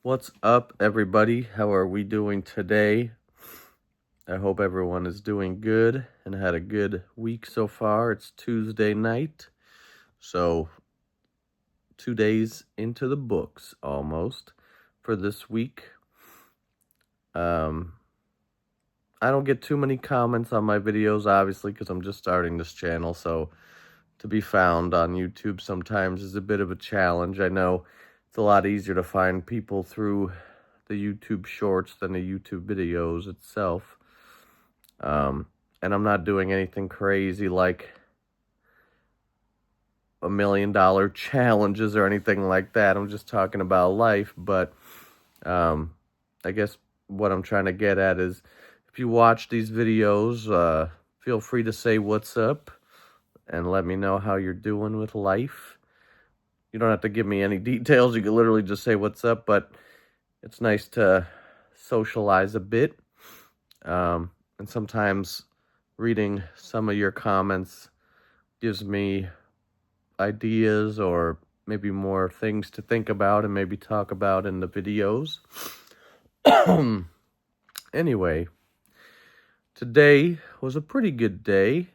What's up, everybody? How are we doing today? I hope everyone is doing good and had a good week so far. It's Tuesday night, so 2 days into the books almost for this week. I don't get too many comments on my videos, obviously, because I'm just starting this channel, so to be found on YouTube sometimes is a bit of a challenge. I know it's a lot easier to find people through the YouTube shorts than the YouTube videos itself. And I'm not doing anything crazy like $1 million challenges or anything like that. I'm just talking about life. But I guess what I'm trying to get at is if you watch these videos, feel free to say what's up and let me know how you're doing with life. You don't have to give me any details. You can literally just say what's up, but it's nice to socialize a bit. And sometimes reading some of your comments gives me ideas or maybe more things to think about and maybe talk about in the videos. Anyway, today was a pretty good day.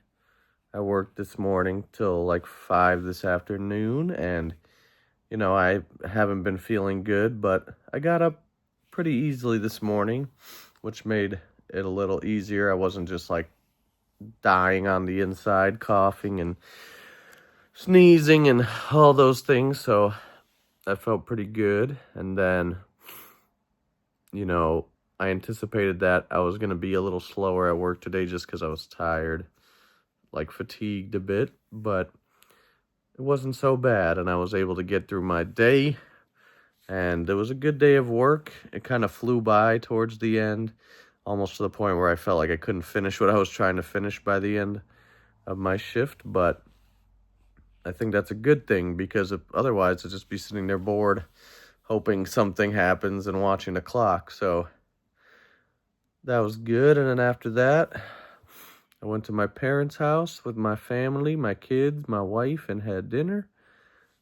I worked this morning till like 5 this afternoon, and I haven't been feeling good, but I got up pretty easily this morning, which made it a little easier. I wasn't just like dying on the inside, coughing and sneezing and all those things, so I felt pretty good. And then, I anticipated that I was going to be a little slower at work today just because I was tired, like fatigued a bit, but it wasn't so bad, and I was able to get through my day, and it was a good day of work. It kind of flew by towards the end, almost to the point where I felt like I couldn't finish what I was trying to finish by the end of my shift, but I think that's a good thing, because otherwise I'd just be sitting there bored, hoping something happens and watching the clock. So that was good. And then after that, I went to my parents' house with my family, my kids, my wife, and had dinner.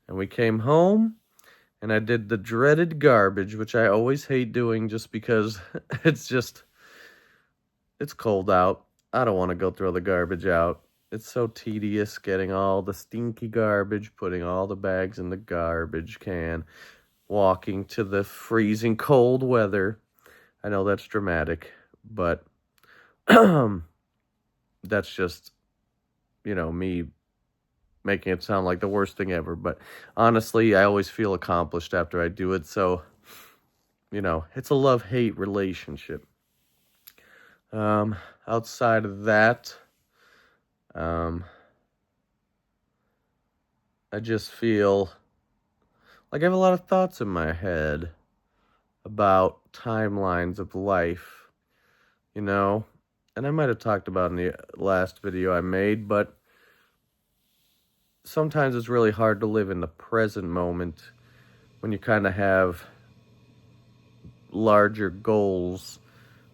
And we came home, and I did the dreaded garbage, which I always hate doing just because it's cold out. I don't want to go throw the garbage out. It's so tedious getting all the stinky garbage, putting all the bags in the garbage can, walking to the freezing cold weather. I know that's dramatic, but that's just, me making it sound like the worst thing ever. But honestly, I always feel accomplished after I do it. So, it's a love-hate relationship. Outside of that, I just feel like I have a lot of thoughts in my head about timelines of life, and I might have talked about in the last video I made, but sometimes it's really hard to live in the present moment when you kind of have larger goals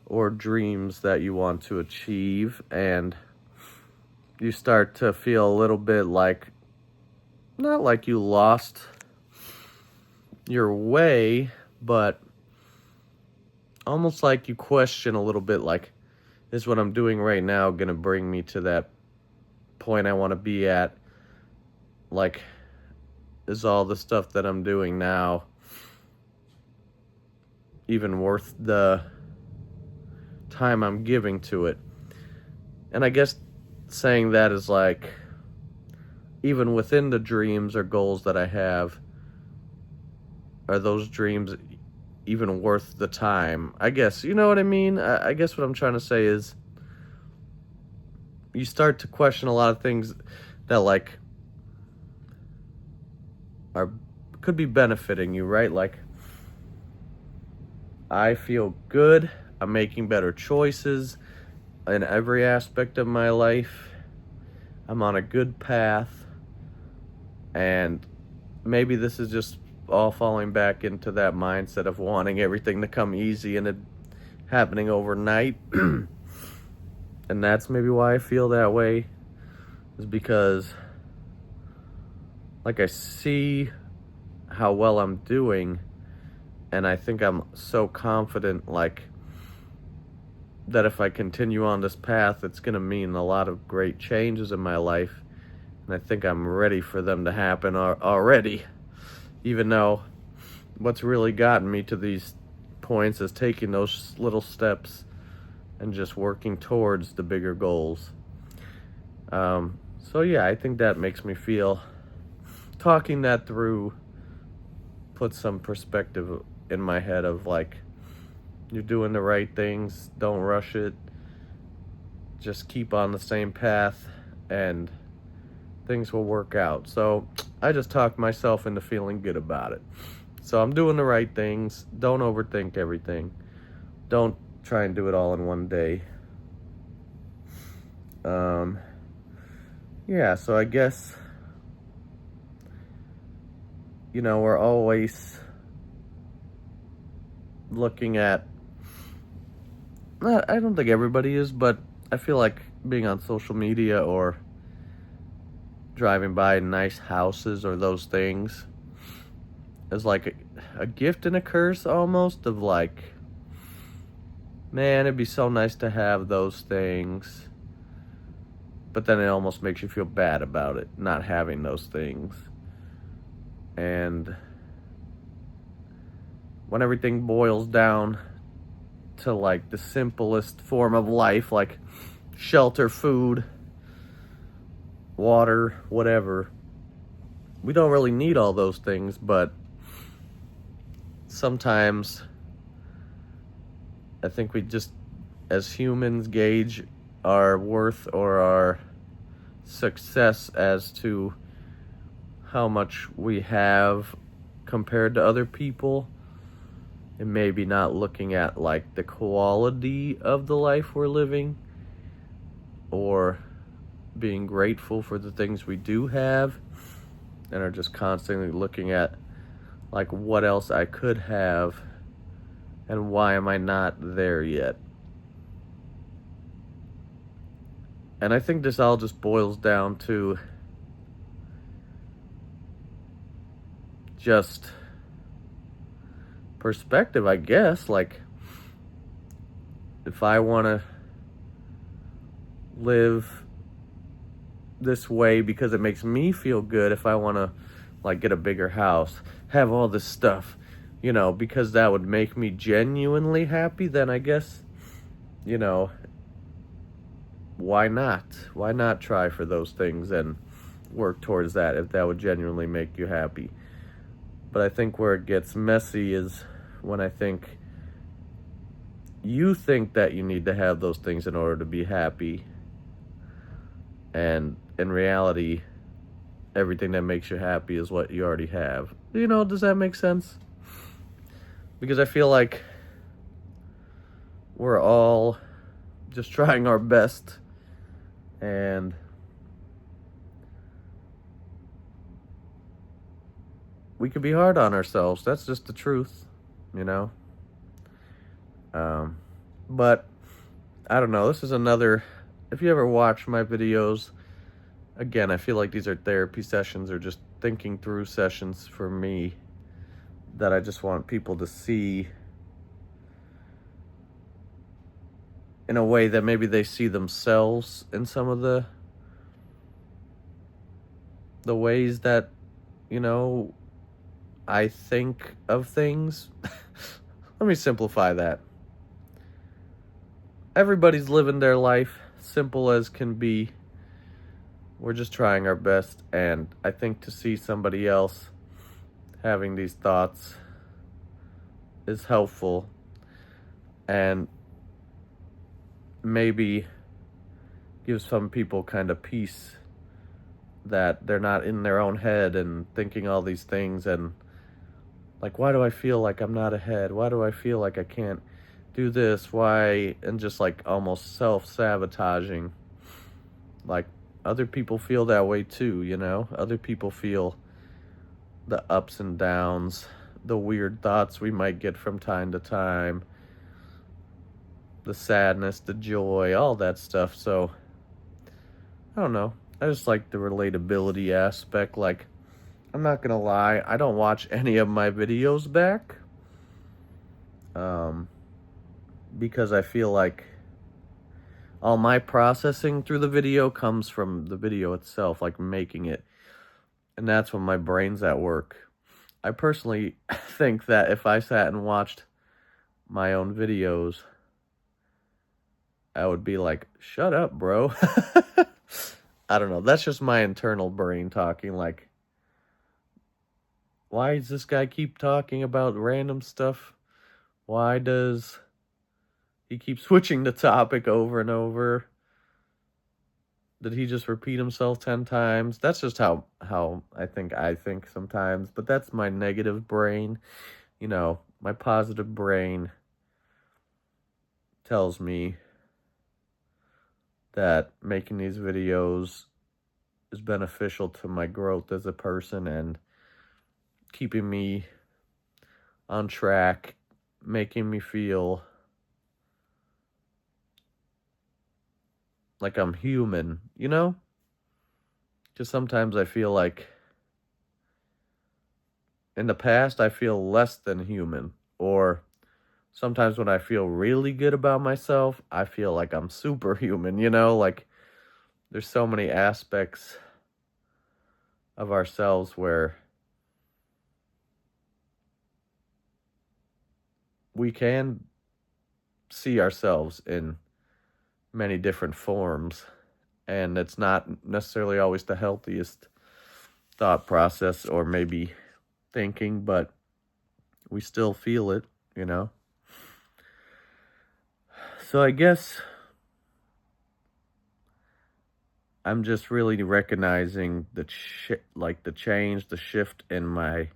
or dreams that you want to achieve, and you start to feel a little bit like, not like you lost your way, but almost like you question a little bit, like, is what I'm doing right now going to bring me to that point I want to be at? Like, is all the stuff that I'm doing now even worth the time I'm giving to it? And I guess saying that is like, even within the dreams or goals that I have, are those dreams even worth the time? I guess, you know what I mean? I guess what I'm trying to say is, you start to question a lot of things that, like, could be benefiting you, right? Like, I feel good, I'm making better choices in every aspect of my life, I'm on a good path, and maybe this is just all falling back into that mindset of wanting everything to come easy and it happening overnight. And that's maybe why I feel that way, is because, like, I see how well I'm doing, And I think I'm so confident, like, that if I continue on this path, it's going to mean a lot of great changes in my life. And I think I'm ready for them to happen already. Even though what's really gotten me to these points is taking those little steps and just working towards the bigger goals. So yeah, I think that makes me feel, talking that through puts some perspective in my head of like, you're doing the right things, don't rush it, just keep on the same path and things will work out. So I just talked myself into feeling good about it. So I'm doing the right things. Don't overthink everything. Don't try and do it all in one day. Yeah, so I guess, we're always looking at, I don't think everybody is, but I feel like being on social media or driving by nice houses or those things is like a gift and a curse almost, of like, man, it'd be so nice to have those things. But then it almost makes you feel bad about it, not having those things. And when everything boils down to like the simplest form of life, like shelter, food, water, whatever, we don't really need all those things, but sometimes I think we just, as humans, gauge our worth or our success as to how much we have compared to other people, and maybe not looking at like the quality of the life we're living or being grateful for the things we do have, and are just constantly looking at like what else I could have and why am I not there yet. And I think this all just boils down to just perspective, I guess. Like, if I want to live this way because it makes me feel good, if I want to like get a bigger house, have all this stuff, because that would make me genuinely happy, then I guess, why not? Why not try for those things and work towards that if that would genuinely make you happy? But I think where it gets messy is when I think you think that you need to have those things in order to be happy, and in reality, everything that makes you happy is what you already have. Does that make sense? Because I feel like we're all just trying our best, and we could be hard on ourselves. That's just the truth, But I don't know. This is another, if you ever watch my videos, again, I feel like these are therapy sessions or just thinking through sessions for me, that I just want people to see in a way that maybe they see themselves in some of the ways that, I think of things. Let me simplify that. Everybody's living their life simple as can be. We're just trying our best, and I think to see somebody else having these thoughts is helpful, and maybe gives some people kind of peace that they're not in their own head and thinking all these things, and like, why do I feel like I'm not ahead? Why do I feel like I can't do this? Why? And just like almost self-sabotaging. Like, other people feel that way too, Other people feel the ups and downs, the weird thoughts we might get from time to time, the sadness, the joy, all that stuff. So, I don't know. I just like the relatability aspect. Like, I'm not gonna lie, I don't watch any of my videos back. because I feel like all my processing through the video comes from the video itself, like making it. And that's when my brain's at work. I personally think that if I sat and watched my own videos, I would be like, shut up, bro. I don't know. That's just my internal brain talking. Like, why does this guy keep talking about random stuff? Why does he keep switching the topic over and over? Did he just repeat himself 10 times? That's just how I think sometimes. But that's my negative brain. You know, my positive brain tells me that making these videos is beneficial to my growth as a person and keeping me on track, making me feel like I'm human, you know? Because sometimes I feel like in the past I feel less than human, or sometimes when I feel really good about myself, I feel like I'm superhuman, you know? Like, there's so many aspects of ourselves where we can see ourselves in many different forms, and it's not necessarily always the healthiest thought process or maybe thinking, but we still feel it, you know? So I guess I'm just really recognizing the change, the shift in my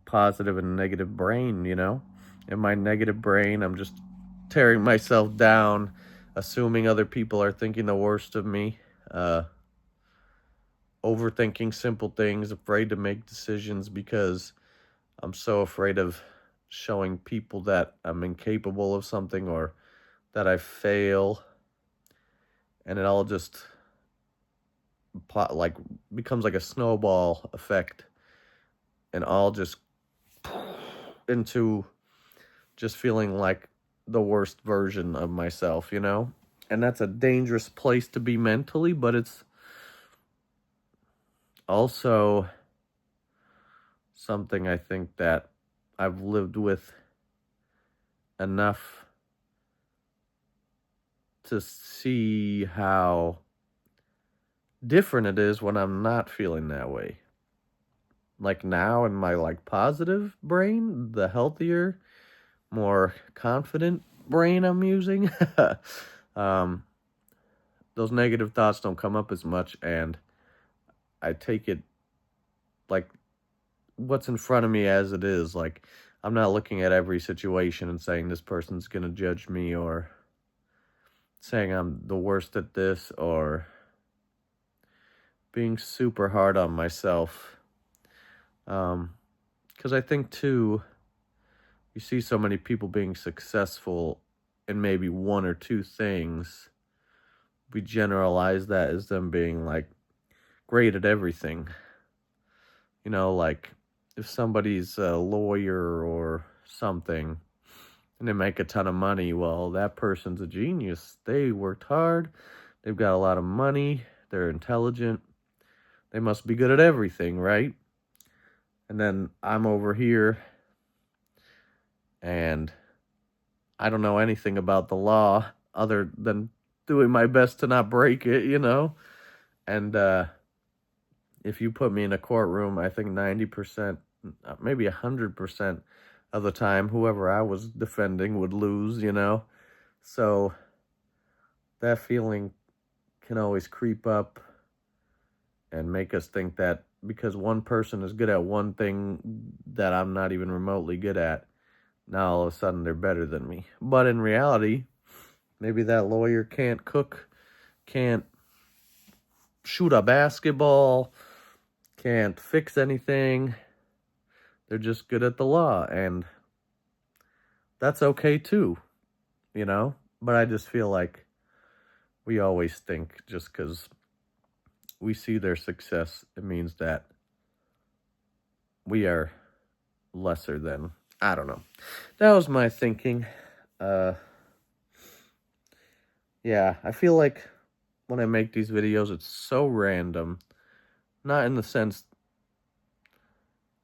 positive and negative brain, you know? In my negative brain, I'm just tearing myself down, assuming other people are thinking the worst of me, overthinking simple things, afraid to make decisions because I'm so afraid of showing people that I'm incapable of something or that I fail. And it all just like becomes like a snowball effect and all just into just feeling like the worst version of myself, you know? And that's a dangerous place to be mentally, but it's also something I think that I've lived with enough to see how different it is when I'm not feeling that way. Like now in my like positive brain, the healthier, more confident brain I'm using, um, those negative thoughts don't come up as much, and I take it like what's in front of me as it is. Like, I'm not looking at every situation and saying this person's gonna judge me or saying I'm the worst at this or being super hard on myself. Because I think too, you see so many people being successful in maybe one or two things. We generalize that as them being like great at everything. You know, like if somebody's a lawyer or something and they make a ton of money, well, that person's a genius. They worked hard, they've got a lot of money, they're intelligent, they must be good at everything, right? And then I'm over here and I don't know anything about the law other than doing my best to not break it, you know? And if you put me in a courtroom, I think 90%, maybe 100% of the time, whoever I was defending would lose, you know? So that feeling can always creep up and make us think that because one person is good at one thing that I'm not even remotely good at, now all of a sudden they're better than me. But in reality, maybe that lawyer can't cook, can't shoot a basketball, can't fix anything. They're just good at the law, and that's okay too, you know? But I just feel like we always think just because we see their success, it means that we are lesser than. I don't know. That was my thinking. Yeah, I feel like when I make these videos, it's so random. Not in the sense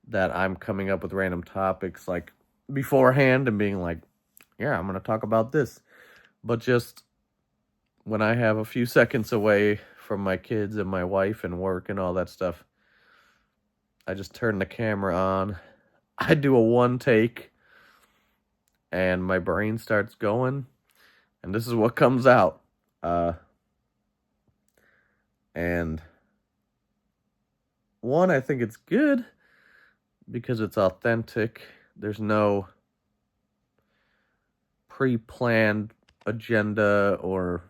that I'm coming up with random topics like beforehand and being like, yeah, I'm going to talk about this. But just when I have a few seconds away from my kids and my wife and work and all that stuff, I just turn the camera on. I do a one take and my brain starts going, and this is what comes out. And one, I think it's good because it's authentic. There's no pre-planned agenda or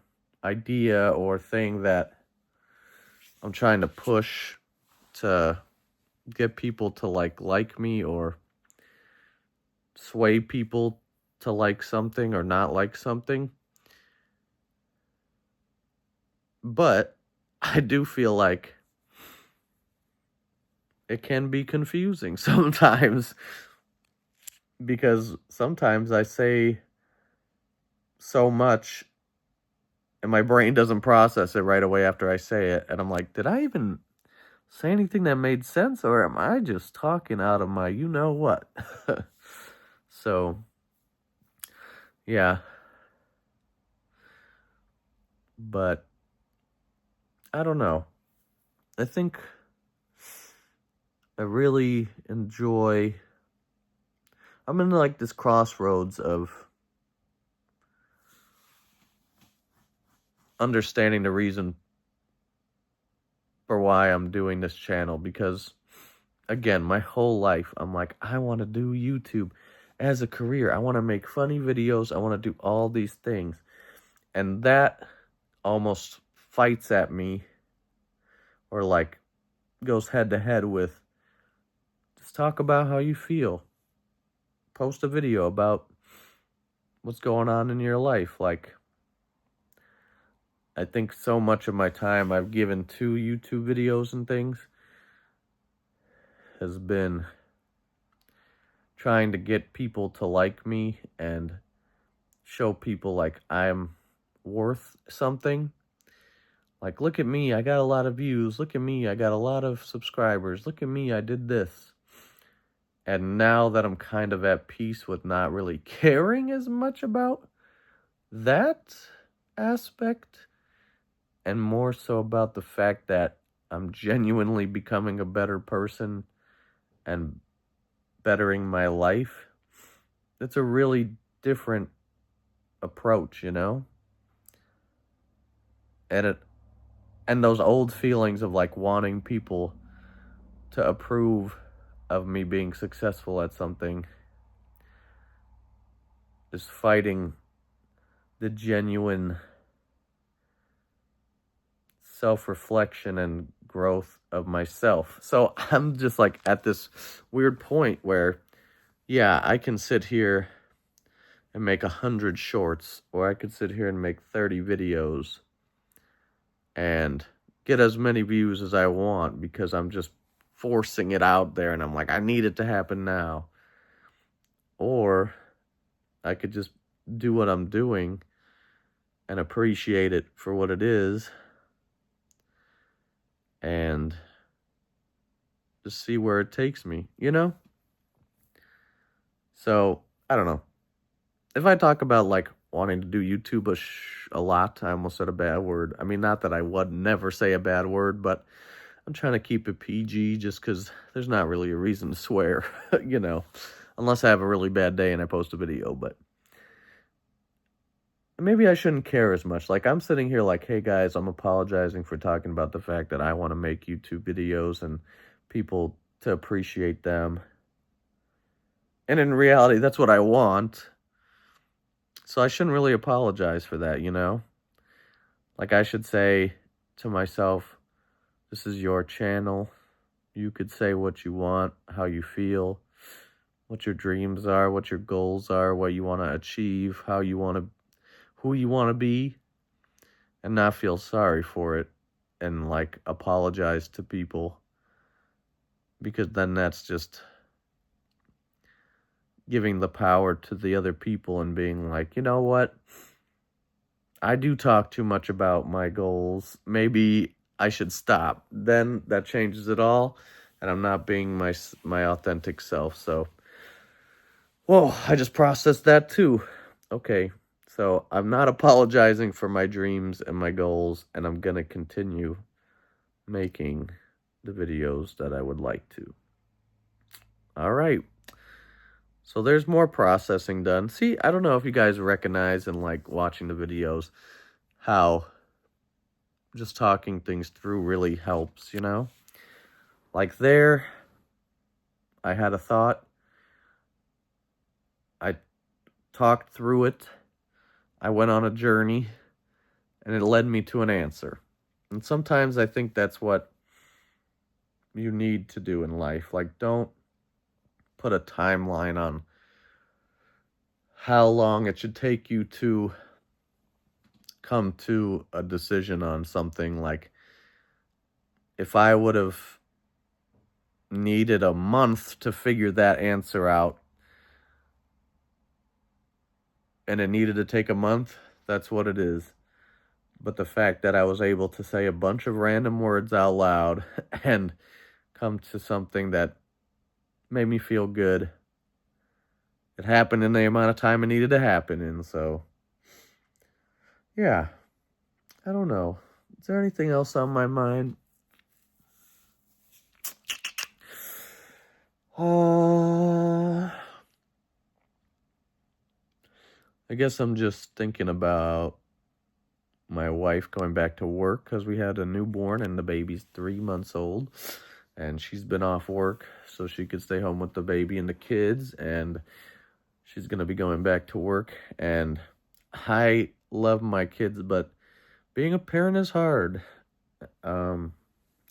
idea or thing that I'm trying to push to get people to like me or sway people to like something or not like something. But I do feel like it can be confusing sometimes because sometimes I say so much and my brain doesn't process it right away after I say it. And I'm like, did I even say anything that made sense, or am I just talking out of my you know what? So, yeah. But I don't know. I think I really enjoy. I'm in like this crossroads of understanding the reason for why I'm doing this channel, because again, my whole life I'm like, I want to do YouTube as a career. I want to make funny videos. I want to do all these things. And that almost fights at me, or like goes head to head with, just talk about how you feel. Post a video about what's going on in your life. Like, I think so much of my time I've given to YouTube videos and things has been trying to get people to like me and show people like I'm worth something. Like, look at me, I got a lot of views. Look at me, I got a lot of subscribers. Look at me, I did this. And now that I'm kind of at peace with not really caring as much about that aspect, and more so about the fact that I'm genuinely becoming a better person and bettering my life, it's a really different approach, you know? And those old feelings of like wanting people to approve of me being successful at something is fighting the genuine self-reflection and growth of myself. So I'm just like at this weird point where, yeah, I can sit here and make 100 shorts, or I could sit here and make 30 videos and get as many views as I want because I'm just forcing it out there and I'm like, I need it to happen now. Or I could just do what I'm doing and appreciate it for what it is and just see where it takes me, you know? So, I don't know. If I talk about like wanting to do YouTube a lot, I almost said a bad word. I mean, not that I would never say a bad word, but I'm trying to keep it PG just because there's not really a reason to swear, you know, unless I have a really bad day and I post a video. But maybe I shouldn't care as much. Like, I'm sitting here like, hey guys, I'm apologizing for talking about the fact that I want to make YouTube videos and people to appreciate them. And in reality, that's what I want. So I shouldn't really apologize for that, you know? Like, I should say to myself, this is your channel. You could say what you want, how you feel, what your dreams are, what your goals are, what you want to achieve, who you want to be, and not feel sorry for it and like apologize to people, because then that's just giving the power to the other people and being like, you know what? I do talk too much about my goals. Maybe I should stop. Then that changes it all, and I'm not being my authentic self. So, whoa, I just processed that too. Okay, so I'm not apologizing for my dreams and my goals, and I'm gonna continue making the videos that I would like to. All right. So there's more processing done. See, I don't know if you guys recognize and like watching the videos how just talking things through really helps, you know? Like there, I had a thought, I talked through it, I went on a journey, and it led me to an answer. And sometimes I think that's what you need to do in life. Like, don't put a timeline on how long it should take you to come to a decision on something. Like, if I would have needed a month to figure that answer out and it needed to take a month, that's what it is. But the fact that I was able to say a bunch of random words out loud and come to something that made me feel good, it happened in the amount of time it needed to happen in. So, yeah, I don't know. Is there anything else on my mind? I guess I'm just thinking about my wife going back to work because we had a newborn and the baby's 3 months old. And she's been off work so she could stay home with the baby and the kids. And she's going to be going back to work. And I love my kids, but being a parent is hard. And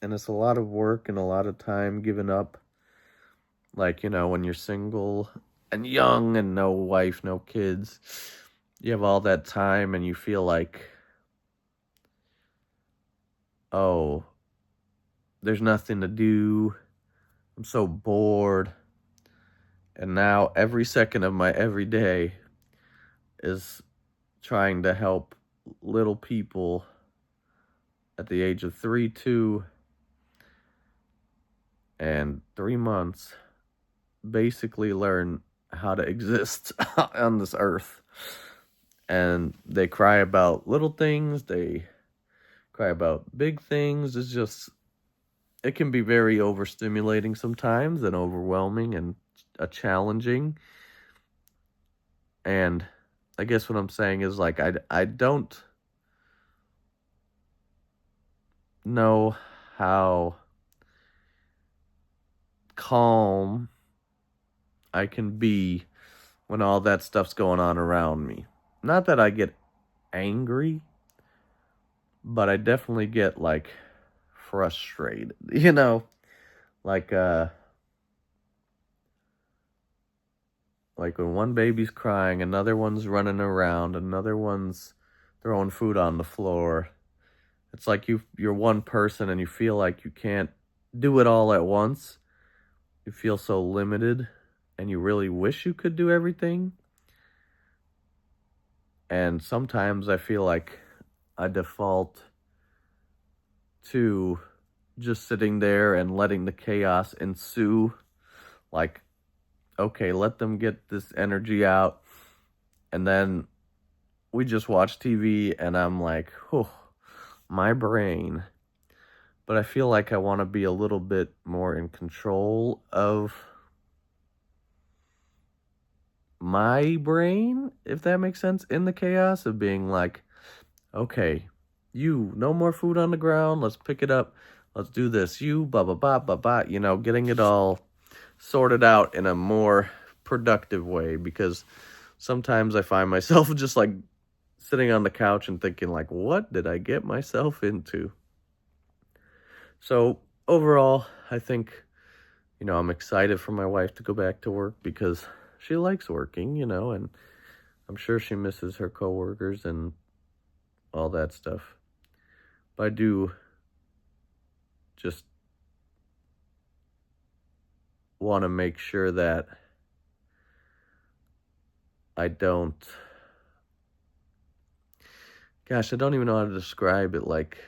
it's a lot of work and a lot of time given up. Like, you know, when you're single and young and no wife, no kids, you have all that time and you feel like, oh, there's nothing to do. I'm so bored. And now every second of my everyday is trying to help little people at the age of 3, 2, and 3 months basically learn how to exist on this earth. And they cry about little things, they cry about big things. It can be very overstimulating sometimes and overwhelming and challenging. And I guess what I'm saying is, like, I don't know how calm I can be when all that stuff's going on around me. Not that I get angry, but I definitely get like frustrated, you know? Like like when one baby's crying, another one's running around, another one's throwing food on the floor. It's like you're one person and you feel like you can't do it all at once. You feel so limited and you really wish you could do everything. And sometimes I feel like I default to just sitting there and letting the chaos ensue. Like, okay, let them get this energy out. And then we just watch TV and I'm like, oh, my brain. But I feel like I want to be a little bit more in control of my brain, if that makes sense, in the chaos of being like, okay, you, no more food on the ground, let's pick it up, let's do this, you, blah, blah, blah, blah, blah, you know, getting it all sorted out in a more productive way, because sometimes I find myself just like sitting on the couch and thinking like, what did I get myself into? So overall, I think, you know, I'm excited for my wife to go back to work because she likes working, you know, and I'm sure she misses her coworkers and all that stuff. But I do just want to make sure that I don't, gosh, I don't even know how to describe it. Like,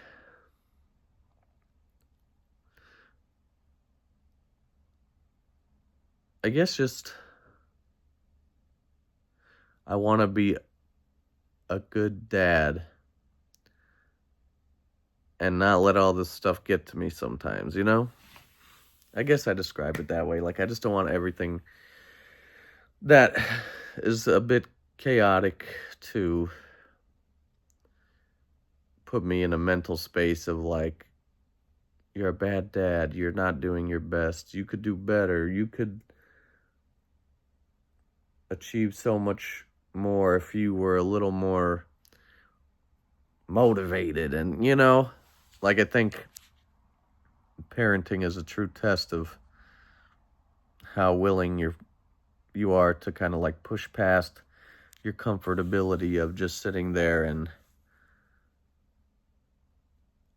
I guess just, I want to be a good dad and not let all this stuff get to me sometimes, you know? I guess I describe it that way. Like, I just don't want everything that is a bit chaotic to put me in a mental space of like, you're a bad dad, you're not doing your best, you could do better, you could achieve so much more if you were a little more motivated. And, you know, like, I think parenting is a true test of how willing you are to kind of like push past your comfortability of just sitting there and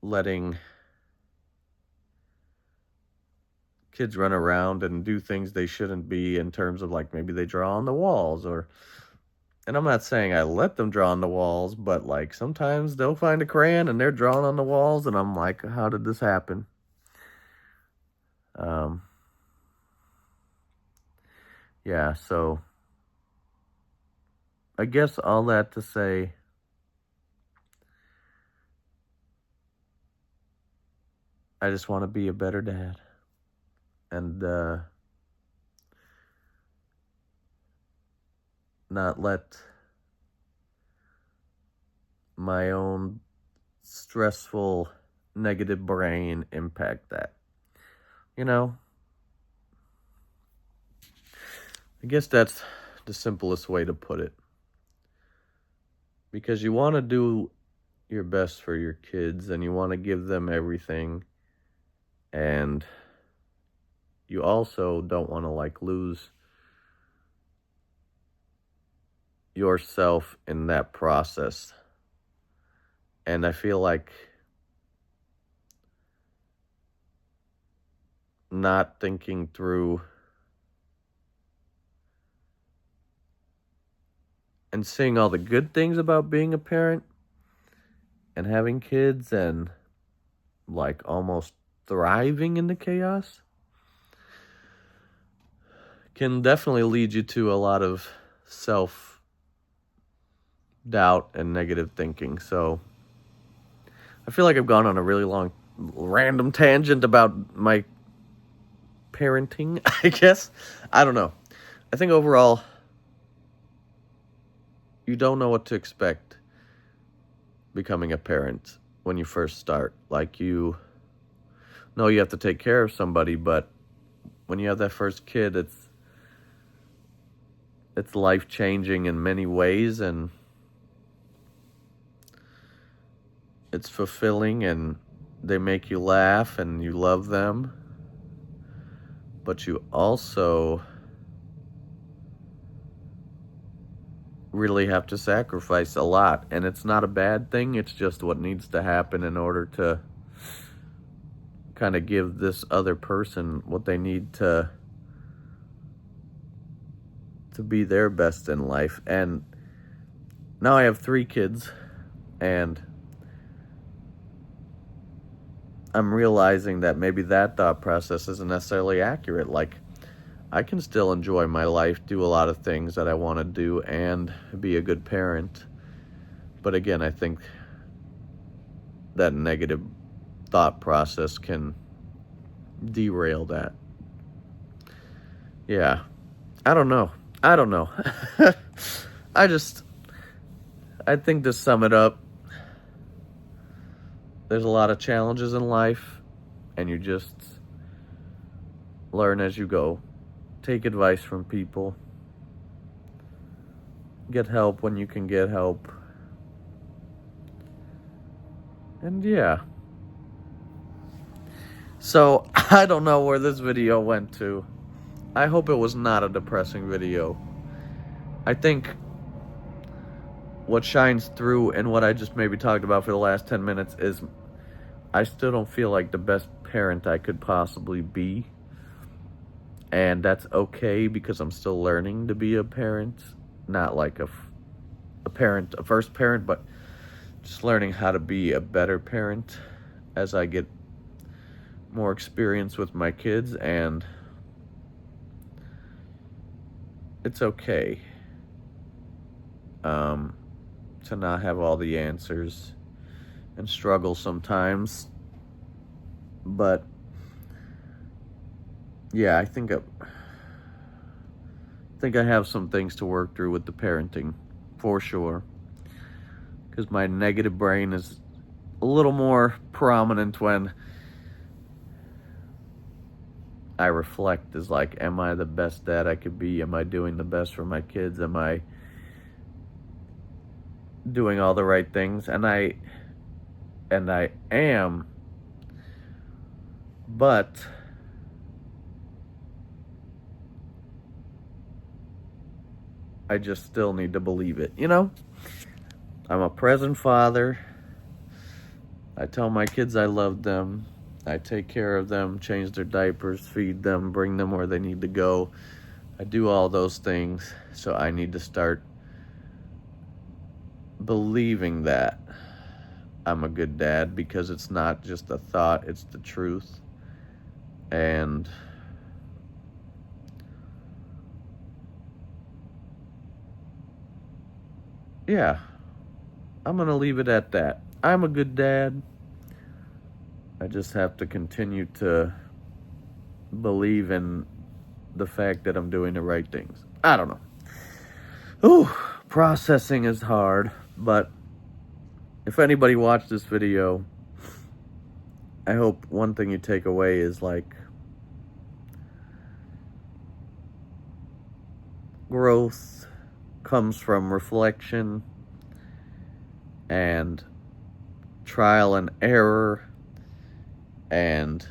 letting kids run around and do things they shouldn't be, in terms of like maybe they draw on the walls, or, and I'm not saying I let them draw on the walls, but like sometimes they'll find a crayon and they're drawing on the walls and I'm like, how did this happen? Yeah, so I guess all that to say, I just want to be a better dad and not let my own stressful, negative brain impact that. You know, I guess that's the simplest way to put it. Because you want to do your best for your kids and you want to give them everything. And you also don't want to like lose yourself in that process. And I feel like not thinking through and seeing all the good things about being a parent and having kids and like almost thriving in the chaos can definitely lead you to a lot of self doubt and negative thinking. So I feel like I've gone on a really long random tangent about my parenting, I guess. I don't know. I think overall, you don't know what to expect becoming a parent when you first start. Like, you know you have to take care of somebody, but when you have that first kid, it's life-changing in many ways, and it's fulfilling, and they make you laugh and you love them. But you also really have to sacrifice a lot, and it's not a bad thing. It's just what needs to happen in order to kind of give this other person what they need to be their best in life. And now I have 3 kids, and I'm realizing that maybe that thought process isn't necessarily accurate. Like, I can still enjoy my life, do a lot of things that I want to do, and be a good parent. But again, I think that negative thought process can derail that. Yeah. I don't know. I think to sum it up, there's a lot of challenges in life, and you just learn as you go. Take advice from people. Get help when you can get help. And yeah. So, I don't know where this video went to. I hope it was not a depressing video. I think what shines through and what I just maybe talked about for the last 10 minutes is I still don't feel like the best parent I could possibly be. And that's okay, because I'm still learning to be a parent. not like a parent, a first parent, but just learning how to be a better parent as I get more experience with my kids. And it's okay to not have all the answers and struggle sometimes. But yeah, I think I have some things to work through with the parenting, for sure. Because my negative brain is a little more prominent when I reflect. Is like, am I the best dad I could be? Am I doing the best for my kids? Am I doing all the right things? And I am, but I just still need to believe it, you know? I'm a present father. I tell my kids I love them. I take care of them, change their diapers, feed them, bring them where they need to go. I do all those things, so I need to start believing that I'm a good dad, because it's not just a thought, it's the truth. And yeah, I'm gonna leave it at that. I'm a good dad. I just have to continue to believe in the fact that I'm doing the right things. I don't know. Ooh, processing is hard, but if anybody watched this video, I hope one thing you take away is like, growth comes from reflection and trial and error and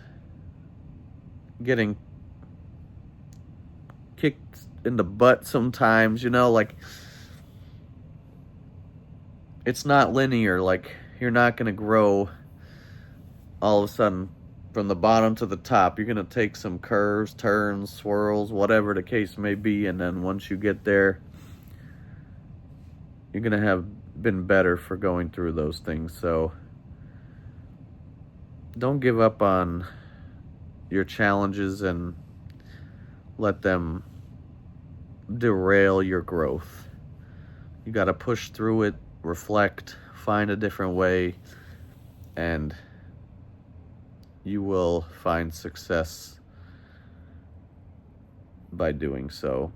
getting kicked in the butt sometimes, you know, like, it's not linear. Like, you're not going to grow all of a sudden from the bottom to the top. You're going to take some curves, turns, swirls, whatever the case may be, and then once you get there, you're going to have been better for going through those things. So don't give up on your challenges and let them derail your growth. You got to push through it, reflect, find a different way, and you will find success by doing so.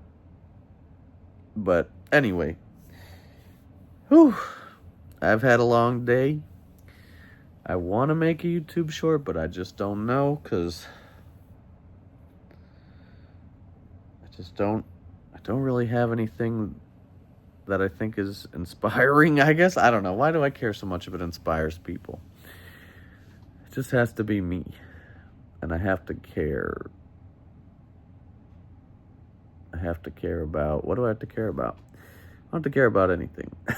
But anyway, I've had a long day. I want to make a YouTube short, but I just don't know, because I don't really have anything that I think is inspiring, I guess. I don't know. Why do I care so much if it inspires people? It just has to be me. And I have to care. I have to care about... What do I have to care about? I don't have to care about anything. I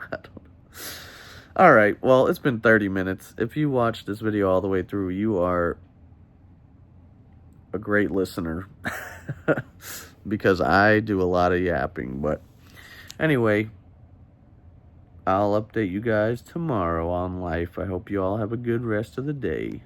don't know. Alright, well, it's been 30 minutes. If you watched this video all the way through, you are a great listener. Because I do a lot of yapping. But anyway, I'll update you guys tomorrow on life. I hope you all have a good rest of the day.